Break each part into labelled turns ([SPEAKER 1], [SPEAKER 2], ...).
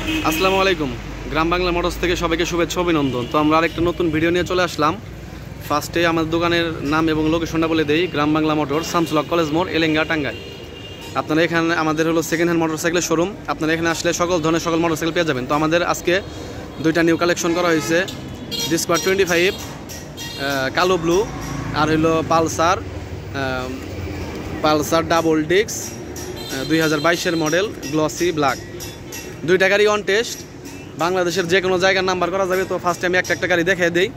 [SPEAKER 1] আসসালামু আলাইকুম। গ্রাম বাংলা মোটরস থেকে সবাইকে শুভেচ্ছা অভিনন্দন। তো আমরা আরেকটা নতুন ভিডিও নিয়ে চলে আসলাম। ফার্স্টে আমাদের দোকানের নাম এবং লোকেশনটা বলে দেই। গ্রাম বাংলা মোটর, শামসুল হক কলেজ মোড়, এলেঙ্গা, টাঙ্গাইল। আপনারা এখানে আমাদের হলো সেকেন্ড হ্যান্ড মোটরসাইকেলের শোরুম। আপনারা এখানে আসলে সকল ধরনের সকল মোটরসাইকেল পেয়ে যাবেন। তো আমাদের আজকে দুইটা নিউ কালেকশন করা হয়েছে, ডিসকভার 25 কালো ব্লু, আর হলো পালসার ডাবল ডিস্ক 2022-এর মডেল গ্লসি ব্ল্যাক। দুইটা গাড়ি অন টেস্ট, বাংলাদেশের যে কোনো জায়গার নাম্বার করা যাবে। তো ফার্স্টে আমি একটা গাড়ি দেখিয়ে দিই।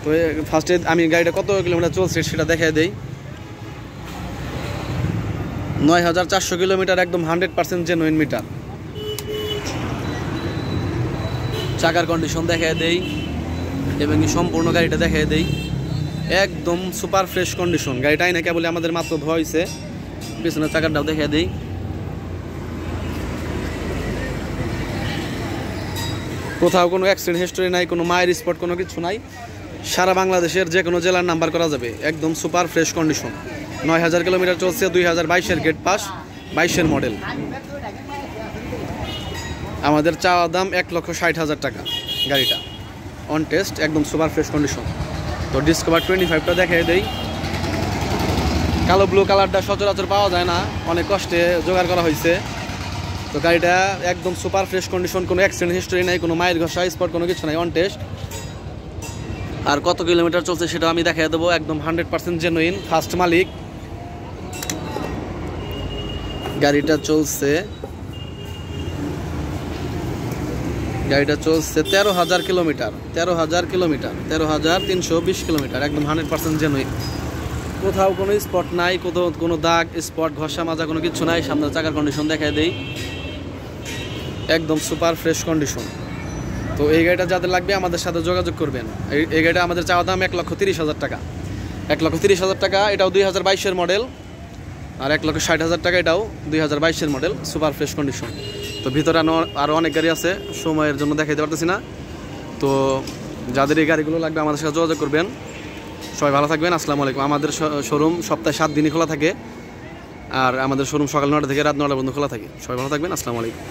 [SPEAKER 1] তো ফার্স্টে আমি গাড়িটা কত কিলোমিটার চলছে সেটা দেখিয়ে দিই। 9400 কিলোমিটার, একদম 100% জেনুইন মিটার। চাকার কন্ডিশন দেখিয়ে দেই এবং সম্পূর্ণ গাড়িটা দেখিয়ে দেই। একদম সুপার ফ্রেশ কন্ডিশন। গাড়িটাই না কেবল আমাদের মাত্র ধোয়া হয়েছে। পিছনের চাকারটাও দেখিয়ে দিই। কোথাও কোনো অ্যাক্সিডেন্ট হিস্টোরি নাই, কোনো মায়ের স্পট, কোনো কিছু নাই। সারা বাংলাদেশের যে কোনো জেলার নাম্বার করা যাবে। একদম সুপার ফ্রেশ কন্ডিশন। 9000 কিলোমিটার চলছে, 2022-এর গেট পাস, 22-এর মডেল। আমাদের চাওয়া দাম 1,60,000 টাকা। গাড়িটা অন টেস্ট, একদম সুপার ফ্রেশ কন্ডিশন। তো ডিসকভার 25টা দেখিয়ে দেই। কালো ব্লু কালারটা সচরাচর পাওয়া যায় না, অনেক কষ্টে জোগাড় করা হয়েছে। তো গাড়িটা একদম সুপার ফ্রেশ কন্ডিশন, কোনো অ্যাক্সিডেন্ট হিস্টোরি নাই, কোনো মায়ের ঘষা স্পট, কোনো কিছু নাই, অন টেস্ট। আর কত কিলোমিটার চলছে সেটা আমি দেখিয়ে দেবো। একদম 100% জেনুইন, ফার্স্ট মালিক। গাড়িটা চলছে 13,000 কিলোমিটার, 13,320 কিলোমিটার, একদম 100% জেনুইন। কোথাও কোনো স্পট নাই, কোথাও কোনো দাগ স্পট ঘষা মাজা কোনো কিছু নাই। সামনের চাকার কন্ডিশন দেখাই দেই, একদম সুপার ফ্রেশ কন্ডিশন। তো এই গাড়িটা যাদের লাগবে আমাদের সাথে যোগাযোগ করবেন। এই গাড়িটা আমাদের চাওয়া দাম 1,30,000 টাকা। 1,30,000 টাকা। এটাও 2022-এর মডেল। আর 1,60,000 টাকা, এটাও 2022-এর মডেল, সুপার ফ্রেশ কন্ডিশন। তো ভিতরে আরও অনেক গাড়ি আছে, সময়ের জন্য দেখাইতে পারতেছি না। তো যাদের এই গাড়িগুলো লাগবে আমাদের সাথে যোগাযোগ করবেন। সবাই ভালো থাকবেন। আসসালামু আলাইকুম। আমাদের শোরুম সপ্তাহে 7 দিনই খোলা থাকে, আর আমাদের শোরুম সকাল 9টা থেকে রাত 9টা পর্যন্ত খোলা থাকে। সবাই ভালো থাকবেন। আসসালামু আলাইকুম।